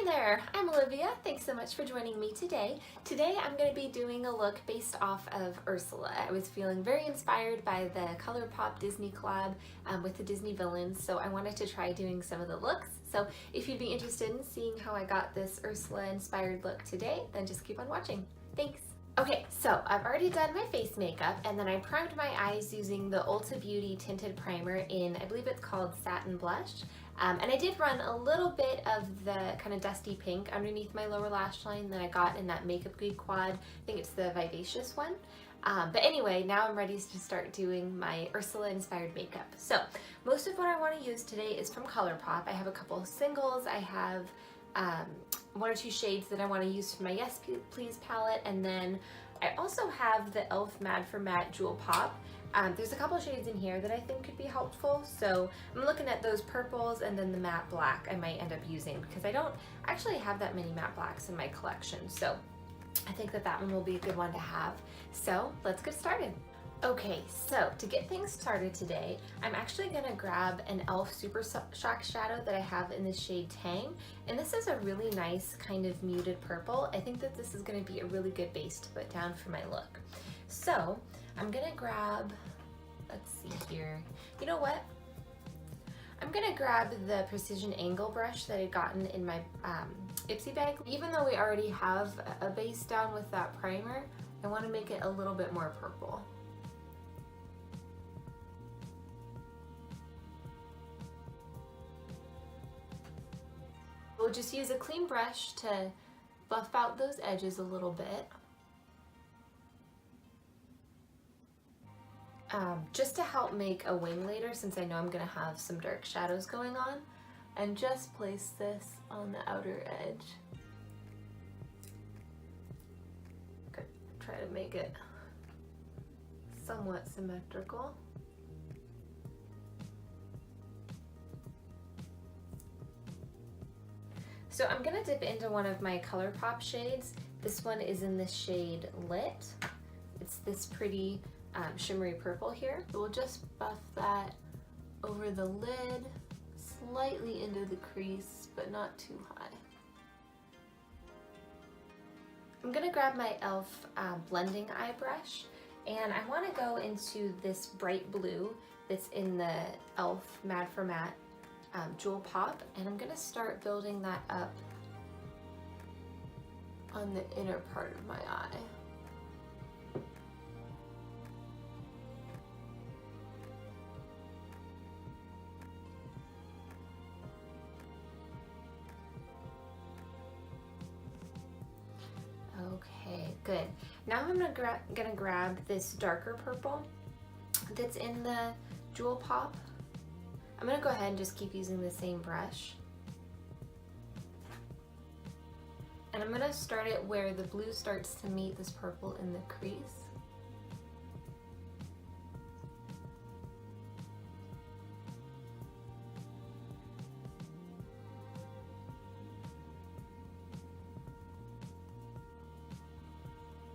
there, I'm Olivia. Thanks so much for joining me today. Today I'm going to be doing a look based off of Ursula. I was feeling very inspired by the Colourpop Disney collab with the Disney Villains, so I wanted to try doing some of the looks. So if you'd be interested in seeing how I got this Ursula inspired look today, then just keep on watching. Thanks! Okay, so I've already done my face makeup and then I primed my eyes using the Ulta Beauty Tinted Primer in, I believe it's called Satin Blush. And I did run a little bit of the kind of dusty pink underneath my lower lash line that I got in that Makeup Geek quad. I think it's the Vivacious one. But anyway, now I'm ready to start doing my Ursula inspired makeup. So most of what I want to use today is from Colourpop. I have a couple of singles. I have one or two shades that I want to use for my Yes Please palette, and then I also have the e.l.f. Mad for Matte Jewel Pop. There's a couple shades in here that I think could be helpful, so I'm looking at those purples and then the matte black I might end up using because I don't actually have that many matte blacks in my collection, so I think that that one will be a good one to have. So let's get started. Okay, so to get things started today, I'm actually going to grab an e.l.f. Super Shock Shadow that I have in the shade Tang, and this is a really nice kind of muted purple. I think that this is going to be a really good base to put down for my look. So I'm going to grab, let's see here, you know what? I'm going to grab the Precision Angle brush that I'd gotten in my Ipsy bag. Even though we already have a base down with that primer, I want to make it a little bit more purple. We'll just use a clean brush to buff out those edges a little bit. Just to help make a wing later, since I know I'm going to have some dark shadows going on, and just place this on the outer edge. Good. Try to make it somewhat symmetrical. So I'm gonna dip into one of my Colourpop shades. This one is in the shade Lit. It's this pretty shimmery purple here. So we'll just buff that over the lid, slightly into the crease, but not too high. I'm gonna grab my e.l.f. blending eye brush, and I wanna go into this bright blue that's in the e.l.f. Mad for Matte Jewel Pop, and I'm going to start building that up on the inner part of my eye. Okay, good. Now I'm gonna grab this darker purple that's in the Jewel Pop. I'm going to go ahead and just keep using the same brush. And I'm going to start it where the blue starts to meet this purple in the crease.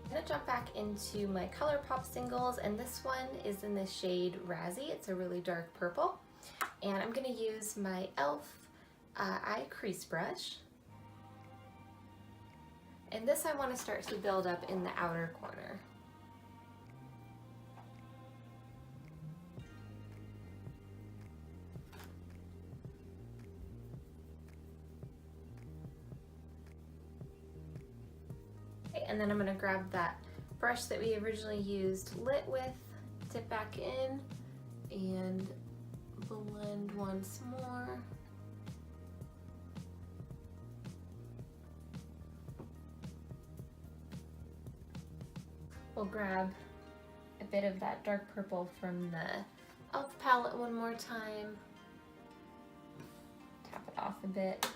I'm going to jump back into my Colourpop singles, and this one is in the shade Razy. It's a really dark purple. And I'm going to use my e.l.f. eye crease brush. And this I want to start to build up in the outer corner. Okay, and then I'm going to grab that brush that we originally used Lit with, dip back in, and blend once more. We'll grab a bit of that dark purple from the e.l.f. palette one more time. Tap it off a bit.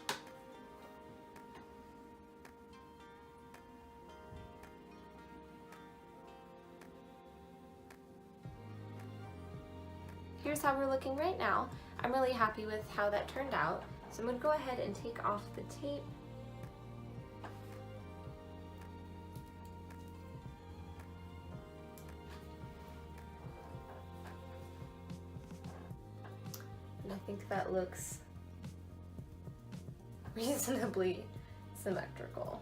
Here's how we're looking right now. I'm really happy with how that turned out. So I'm going to go ahead and take off the tape. And I think that looks reasonably symmetrical.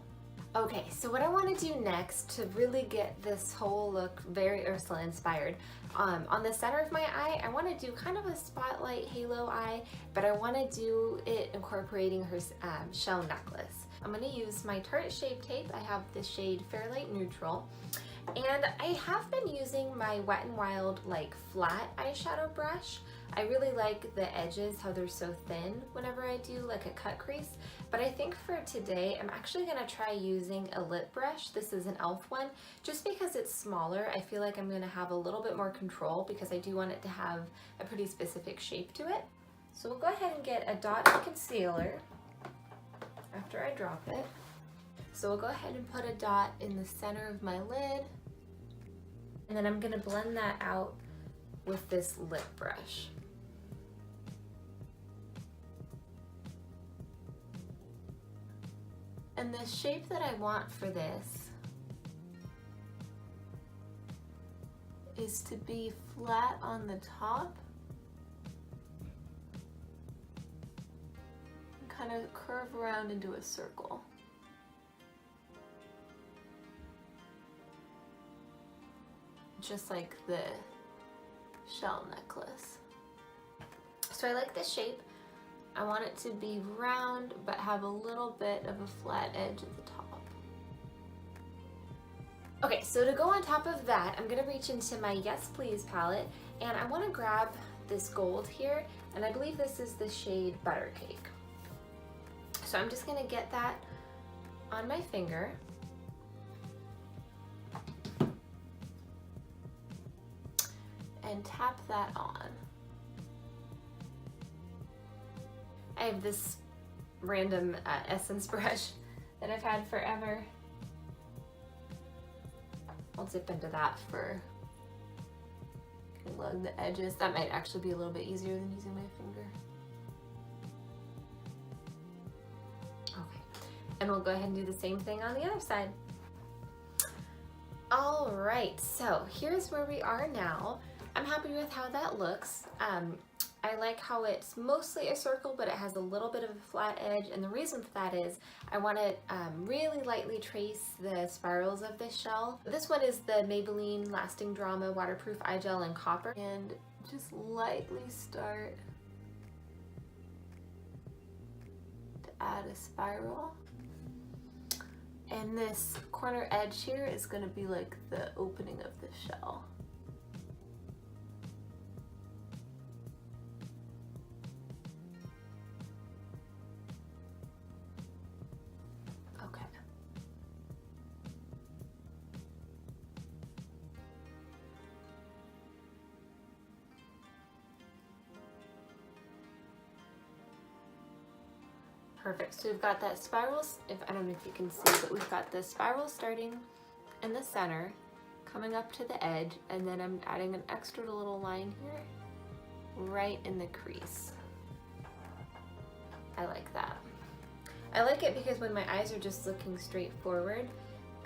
Okay, so what I want to do next to really get this whole look very Ursula inspired, on the center of my eye, I want to do kind of a spotlight halo eye, but I want to do it incorporating her shell necklace. I'm going to use my Tarte Shape Tape. I have the shade Fairlight Neutral, and I have been using my Wet n Wild like flat eyeshadow brush. I really like the edges, how they're so thin whenever I do like a cut crease, but I think for today I'm actually going to try using a lip brush. This is an e.l.f. one, just because it's smaller. I feel like I'm going to have a little bit more control because I do want it to have a pretty specific shape to it. So we'll go ahead and get a dot of concealer after I drop it. So we'll go ahead and put a dot in the center of my lid, and then I'm going to blend that out with this lip brush. And the shape that I want for this is to be flat on the top and kind of curve around into a circle. Just like the shell necklace. So I like this shape. I want it to be round but have a little bit of a flat edge at the top. Okay, so to go on top of that, I'm gonna reach into my Yes Please palette, and I wanna grab this gold here, and I believe this is the shade Butter Cake. So I'm just gonna get that on my finger. And tap that on. I have this random essence brush that I've had forever. I'll dip into that for along the edges. That might actually be a little bit easier than using my finger. Okay, and we'll go ahead and do the same thing on the other side. All right, so here's where we are now. I'm happy with how that looks. I like how it's mostly a circle, but it has a little bit of a flat edge, and the reason for that is I want to really lightly trace the spirals of this shell. This one is the Maybelline Lasting Drama Waterproof Eye Gel in Copper, and just lightly start to add a spiral. And this corner edge here is going to be like the opening of the shell. Perfect, so we've got that spiral, I don't know if you can see, but we've got the spiral starting in the center, coming up to the edge, and then I'm adding an extra little line here, right in the crease. I like that. I like it because when my eyes are just looking straight forward,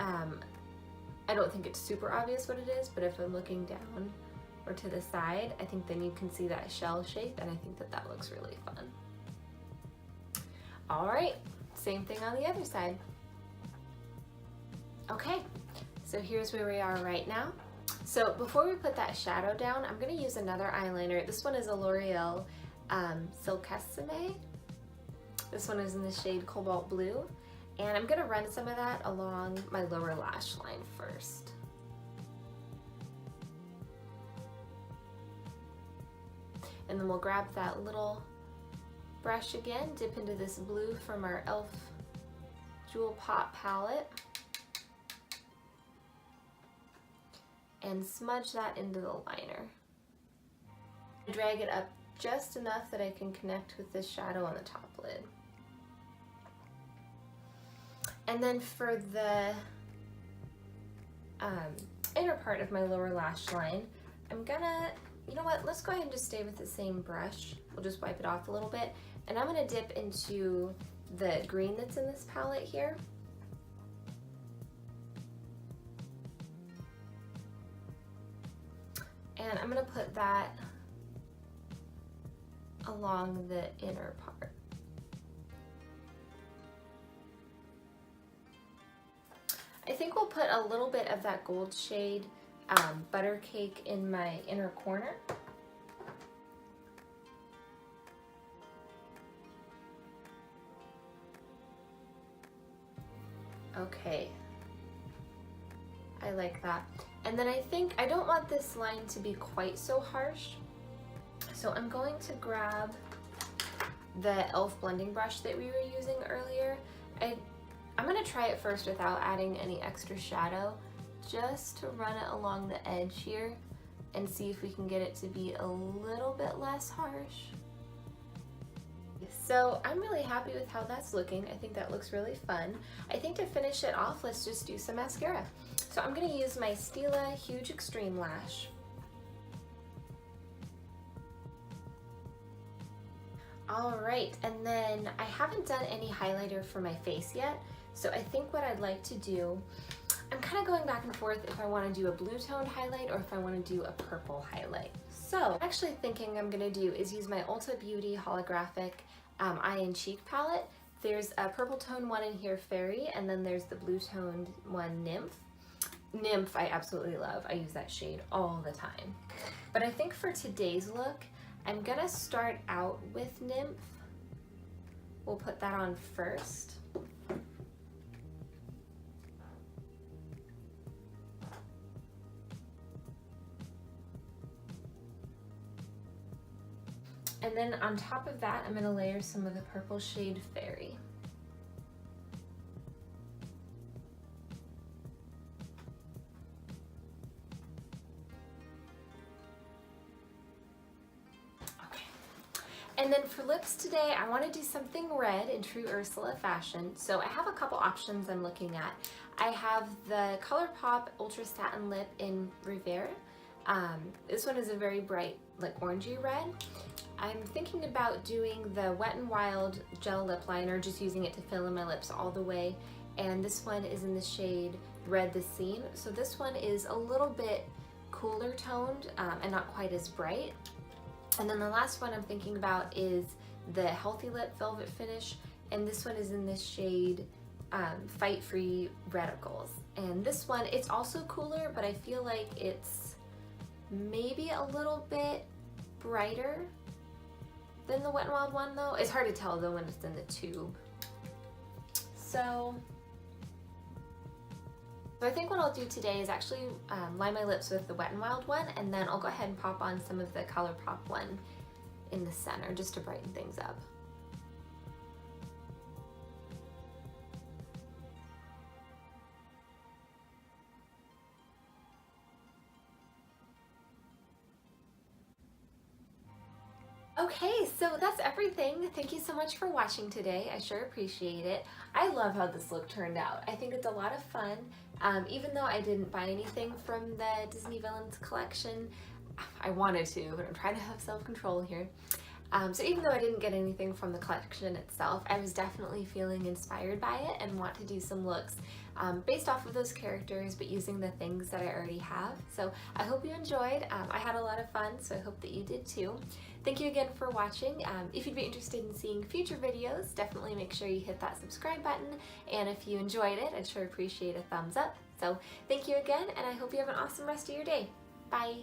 I don't think it's super obvious what it is, but if I'm looking down or to the side, I think then you can see that shell shape, and I think that that looks really fun. All right, same thing on the other side. Okay, so here's where we are right now. So before we put that shadow down, I'm gonna use another eyeliner. This one is a L'Oreal Silkissime. This one is in the shade Cobalt Blue. And I'm gonna run some of that along my lower lash line first. And then we'll grab that little brush again, dip into this blue from our e.l.f. Jewel Pop palette, and smudge that into the liner. Drag it up just enough that I can connect with this shadow on the top lid. And then for the inner part of my lower lash line, I'm gonna, you know what, let's go ahead and just stay with the same brush. We'll just wipe it off a little bit. And I'm gonna dip into the green that's in this palette here. And I'm gonna put that along the inner part. I think we'll put a little bit of that gold shade Butter Cake in my inner corner. Okay, I like that. And then I think I don't want this line to be quite so harsh, so I'm going to grab the e.l.f. blending brush that we were using earlier. I'm gonna try it first without adding any extra shadow, just to run it along the edge here and see if we can get it to be a little bit less harsh. So I'm really happy with how that's looking. I think that looks really fun. I think to finish it off, let's just do some mascara. So I'm gonna use my Stila Huge Extreme Lash. All right, and then I haven't done any highlighter for my face yet, so I think what I'd like to do, I'm kind of going back and forth if I want to do a blue toned highlight or if I want to do a purple highlight. So I'm actually thinking I'm going to do is use my Ulta Beauty Holographic Eye and Cheek palette. There's a purple tone one in here, Fairy, and then there's the blue toned one, Nymph. Nymph I absolutely love. I use that shade all the time. But I think for today's look, I'm gonna start out with Nymph. We'll put that on first. And then on top of that, I'm gonna layer some of the purple shade Fairy. And then for lips today, I want to do something red in true Ursula fashion. So I have a couple options I'm looking at. I have the Colourpop Ultra Satin Lip in Rivera. This one is a very bright, like orangey red. I'm thinking about doing the Wet n Wild gel lip liner, just using it to fill in my lips all the way. And this one is in the shade Red the Scene. So this one is a little bit cooler toned and not quite as bright. And then the last one I'm thinking about is the Healthy Lip Velvet Finish, and this one is in this shade Fight Free Reticles. And this one, it's also cooler, but I feel like it's maybe a little bit brighter than the Wet n Wild one though. It's hard to tell though when it's in the tube. So I think what I'll do today is actually line my lips with the Wet n Wild one, and then I'll go ahead and pop on some of the Colourpop one in the center just to brighten things up. Okay, so that's everything. Thank you so much for watching today. I sure appreciate it. I love how this look turned out. I think it's a lot of fun. Even though I didn't buy anything from the Disney Villains collection, I wanted to, but I'm trying to have self-control here. So even though I didn't get anything from the collection itself, I was definitely feeling inspired by it and want to do some looks based off of those characters, but using the things that I already have. So I hope you enjoyed. I had a lot of fun, so I hope that you did too. Thank you again for watching. If you'd be interested in seeing future videos, definitely make sure you hit that subscribe button. And if you enjoyed it, I'd sure appreciate a thumbs up. So thank you again, and I hope you have an awesome rest of your day. Bye.